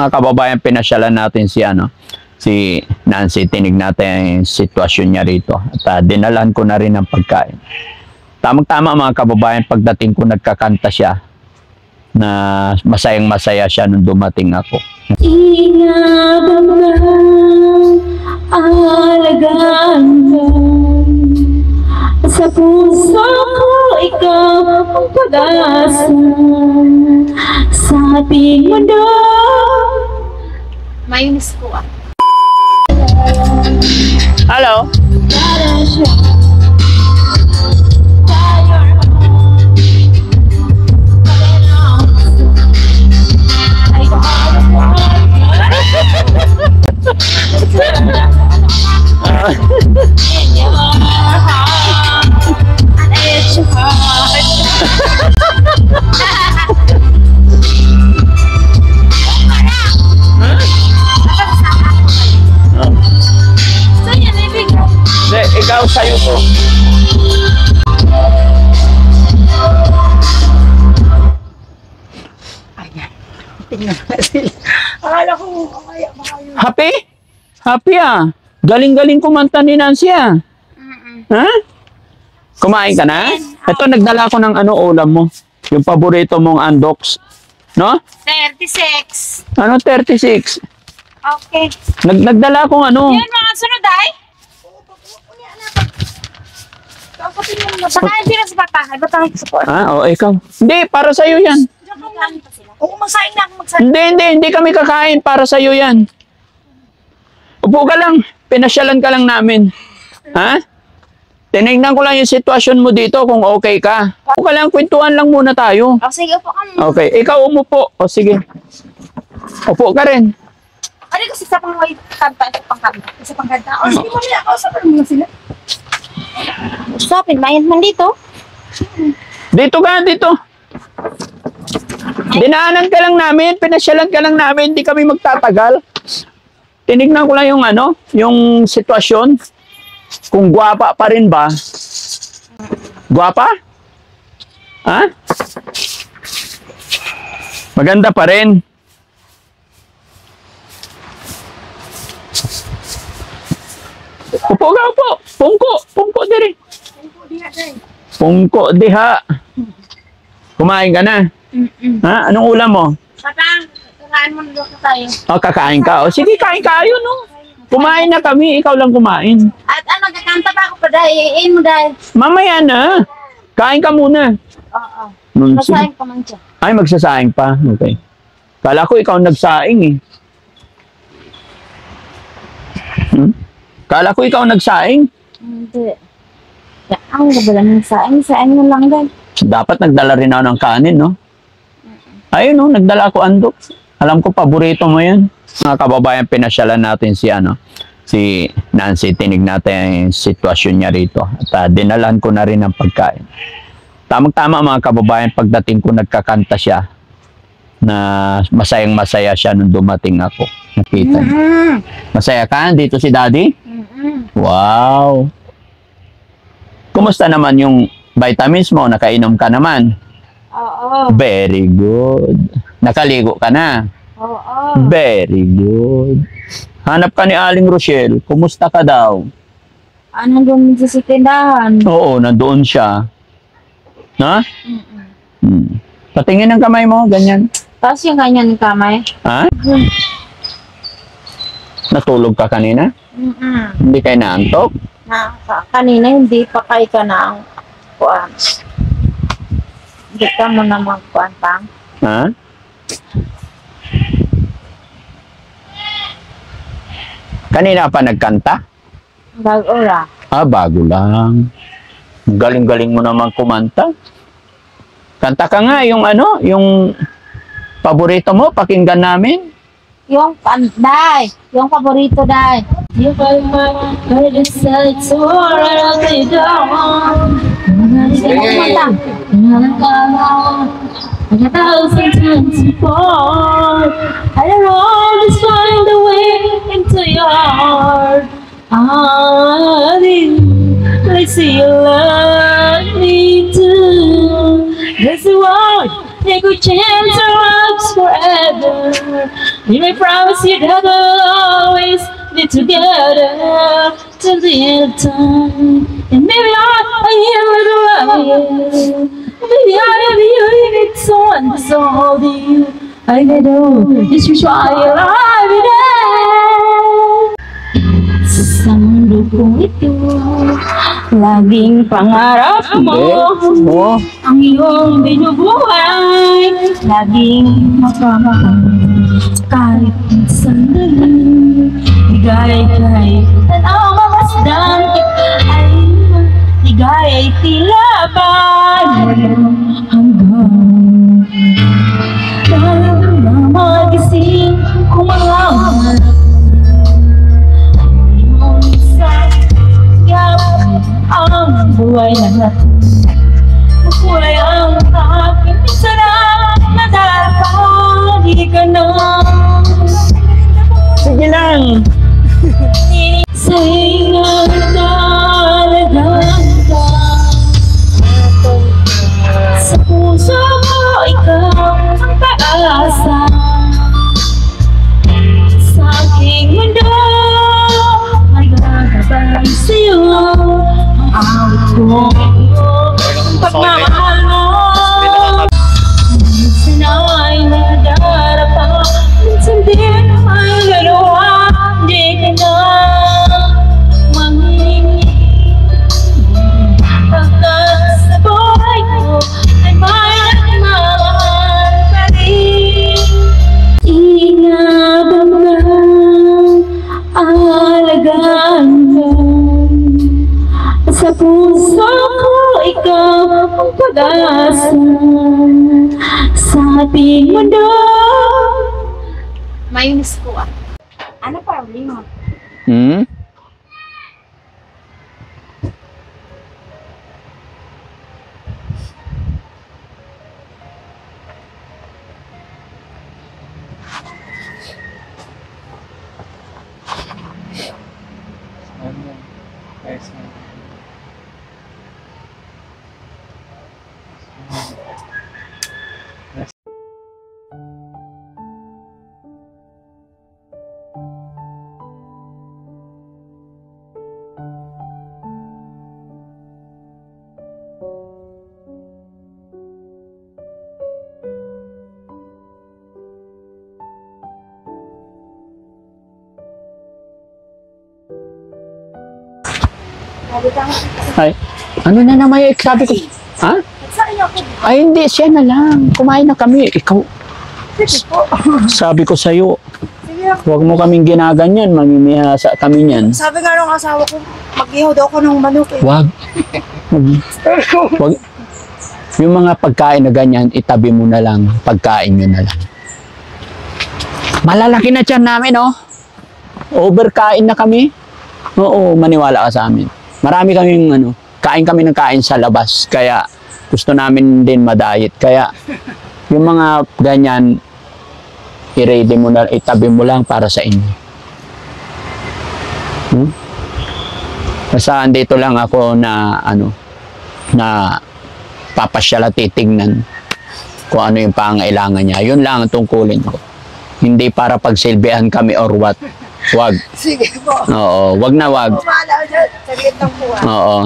Mga kababayan, pinasyalan natin si Nancy. Tinig natin yung sitwasyon niya rito. At dinalan ko na rin ng pagkain. Tamang-tama mga kababayan, pagdating ko nagkakanta siya na masayang-masaya siya nung dumating ako. Inabang na alagaan ka. Sa puso ko ikaw ang pag-asa. Sa ating mundo. Mayunis ko ah. Hello? Ikaw sa'yo ko. Ayan. Tingnan na sila. Akala ko kaya makayo. Happy? Happy ah. Galing-galing kumanta ni Nancy ah. Ha? Kumain ka na? Ito, nagdala ko ng ulam mo. Yung paborito mong andoks. No? 36. Ano 36? Okay. Nagdala kong Yan mga sunod ay. Saka hindi na sa batahay. Batahay ko sa po. Ikaw. Hindi, para sa'yo yan. Oo, magsaing na ako magsaing. Hindi kami kakain. Para sa'yo yan. Upo ka lang. Pinasyalan ka lang namin. Ha? Tinignan ko lang yung sitwasyon mo dito kung okay ka. Upo ka lang, kwentuhan lang muna tayo. O sige, upo ka muna. Okay, ikaw umupo. O sige. Upo ka rin. Ano kasi sa pangway kanta, isa pang kanta. Isa pang kanta. O sige mo nila, kausapan mo sila. Usapin, mayan man dito. Dito ka, dito. Dinaanan ka lang namin, pinasyalan ka lang namin, hindi kami magtatagal. Tinignan ko lang yung yung sitwasyon. Kung gwapa pa rin ba? Gwapa? Ha? Maganda pa rin. Upo ka, upo. Pungko diri. Pungko diha. Kumain ka na? Ha? Anong ulam mo? Patang, kakain mo na tayo. Kakain ka. Sige, kain ka. Ayun, Kumain na kami. Ikaw lang kumain. At kakanta pa ako pa dahil, iin mo dahil. Mamaya na. Kain ka muna. Oo. Sige. Masaing pa man siya. Ay, magsasaing pa. Okay. Kala ko ikaw nagsaing eh. Kala ko ikaw nagsaing. Hindi. Ang gabala ng saing. Saing mo lang din. Dapat nagdala rin ako ng kanin, no? Ayun, nagdala ako andok. Alam ko, paborito mo yan. Mga kababayan, pinasyalan natin si Nancy. Tinig natin yung sitwasyon niya rito. At dinalan ko na rin ng pagkain. Tamang-tama mga kababayan, pagdating ko nagkakanta siya na masayang-masaya siya nung dumating ako. Nakita niyo. Masaya ka? Dito si Daddy? Wow! Kumusta naman yung vitamins mo? Nakainom ka naman? Oo. Very good. Nakaligo ka na? Oo. Very good. Hanap ka ni Aling Rochelle. Kumusta ka daw? Ano doon sa sitindahan? Oo, nandoon siya. Ha? Patingin ng kamay mo, ganyan. Tapos yung ganyan ng kamay? Ha? Natulog ka kanina? Hindi kayo naantok? Kanina hindi pa kayo ka na ang kuwan. Hindi ka mo na magkuwan pang. Ha? Kanina pa nagkanta? Bago ra. Bago lang. Galing-galing mo naman kumanta. Kanta ka nga yung yung paborito mo, pakinggan namin. Yung panday, yung paborito day. You are my decide to lay down. A thousand times before, I don't always find a way into your heart. Let's see you love me too. There's a word, take a chance around ourselves forever. We may promise you that we'll always be together till the end of time. And maybe I am the way. Maybe I love you, you need someone to hold you. I know it's your trial every day. Sa mundo kong ito, laging pangarap mo. Oo. Ang iyong binubuhay, laging makamahal. Kahit sandali, ligay kay tanaw mamasdan. Ay, ligay ay tila ba walang hanggan. Dahil na magising kung mga harap ang buhay na natin. Magkulay ang aking minsan na nadarapa, di ka na. Sige lang. Sa inang talagang ka. Sa puso ko, ikaw ang pag-asa. Sa aking mundo, may gagabay sa'yo. Awit ko, pagmamahal mo. Minsan ay nadarapa, minsan din ay luluha. Di ka na manghihingi. Pagkat sa buhay ko ay may nagmamahal pa rin. Inabang na alagaan ka. Sa puso ko, ikaw ang pag-asa. Sa ating mundo. Mayunis ko ah. Ano problema? Hmm? Ay, ano na naman yung sabi ko? Ha? Saan ako? Ay, hindi. Siya na lang. Kumain na kami. Ikaw, Sige po. sabi ko sa'yo, Sige lang. huwag mo kaming ginaganyan. Mamimihasa kami niyan. Sabi nga nung asawa ko, mag-ihaw daw ako ng manok eh. Wag. Wag. Yung mga pagkain na ganyan, itabi mo na lang. Pagkain nyo na lang. Malalaki na tiyan namin, oh. Overkain na kami. Oo, maniwala ka sa amin. Marami kaming, kain kami ng kain sa labas. Kaya, gusto namin din ma-diet. Kaya, yung mga ganyan, i-ready mo na, itabi mo lang para sa inyo. Basta andito lang ako na na papasyala titignan kung ano yung pangailangan niya. Yun lang ang tungkulin ko. Hindi para pagsilbihan kami or what. Wag. Sige po. Oo, wag na wag. Pumala dyan. Saglit lang po ah. Oo.